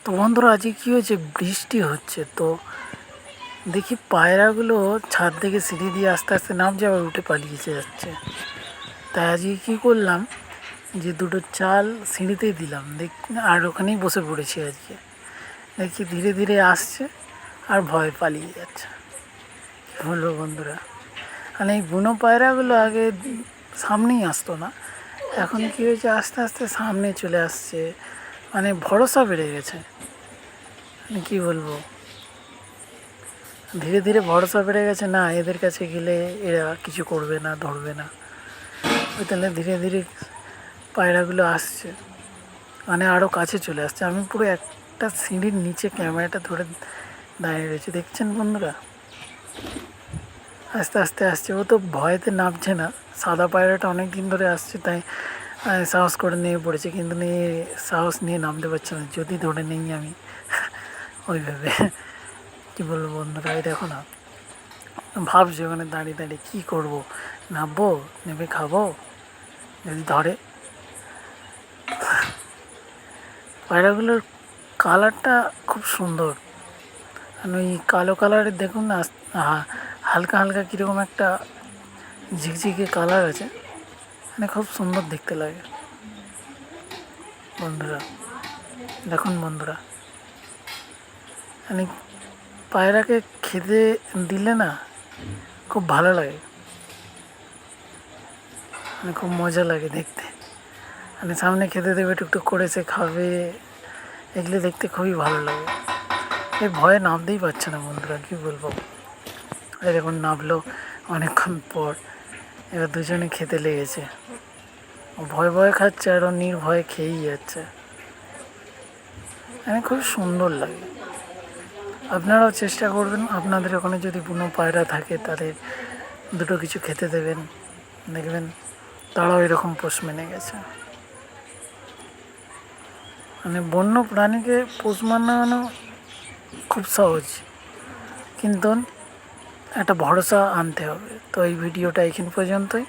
তো বন্ধুরা আজকে কী হয়েছে, বৃষ্টি হচ্ছে। তো দেখি পায়রাগুলো ছাদ থেকে সিঁড়ি দিয়ে আস্তে আস্তে নামছে, আবার উঠে পালিয়ে যাচ্ছে। তাই আজকে কী করলাম, যে দুটো চাল সিঁড়িতেই দিলাম, দেখ, আর ওখানেই বসে পড়েছি। আজকে দেখি ধীরে ধীরে আসছে আর ভয় পালিয়ে যাচ্ছে। কী বলবো বন্ধুরা, মানে এই বুনো পায়রাগুলো আগে সামনেই আসতো না, এখন কী হয়েছে, আস্তে আস্তে সামনে চলে আসছে। মানে ভরসা বেড়ে গেছে। মানে কী বলবো, ধীরে ধীরে ভরসা বেড়ে গেছে, না এদের কাছে গেলে এরা কিছু করবে না, ধরবে না। ওই তাহলে ধীরে ধীরে পায়রাগুলো আসছে, মানে আরও কাছে চলে আসছে। আমি পুরো একটা সিঁড়ির নিচে ক্যামেরাটা ধরে দাঁড়িয়ে রয়েছে, দেখছেন বন্ধুরা। আস্তে আস্তে আসছে, ও তো ভয়েতে নামছে না। সাদা পায়রাটা অনেক দিন ধরে আসছে, তাই সাহস করে নিয়ে পড়েছে, কিন্তু নিয়ে সাহস নিয়ে নামতে পারছে না, যদি ধরে নেই আমি ওইভাবে। কী বলবো বন্ধুরা, এই দেখো না, ভাবছি ওখানে দাঁড়িয়ে দাঁড়িয়ে কী করবো, নামবো, নেমে খাবো, যদি ধরে। পায়রাগুলোর কালারটা খুব সুন্দর, আর ওই কালো কালারের দেখুন না, হালকা হালকা কীরকম একটা ঝিকঝিকে কালার আছে, মানে খুব সুন্দর দেখতে লাগে বন্ধুরা। দেখুন বন্ধুরা, মানে পায়রাকে খেতে দিলে না খুব ভালো লাগে, মানে খুব মজা লাগে দেখতে। মানে সামনে খেতে দেবে, টুকটুক করে সে খাবে, এগুলো দেখতে খুবই ভালো লাগে। এই ভয়ে নামতেই পারছে না বন্ধুরা, কী বলবো। এই দেখুন নামলো অনেকক্ষণ পর, এবার দুজনে খেতে লেগেছে। ও ভয় ভয় খাচ্ছে আর ও নির্ভয়ে খেয়েই যাচ্ছে, মানে খুব সুন্দর লাগে। আপনারাও চেষ্টা করবেন, আপনাদের ওখানে যদি বুনো পায়রা থাকে তাদের দুটো কিছু খেতে দেবেন, দেখবেন তারাও এরকম পোষ মেনে গেছে। মানে বন্য প্রাণীকে পোষ মানানো খুব সহজ, কিন্তু একটা ভরসা আনতে হবে। তো এই ভিডিওটা এখান পর্যন্তই।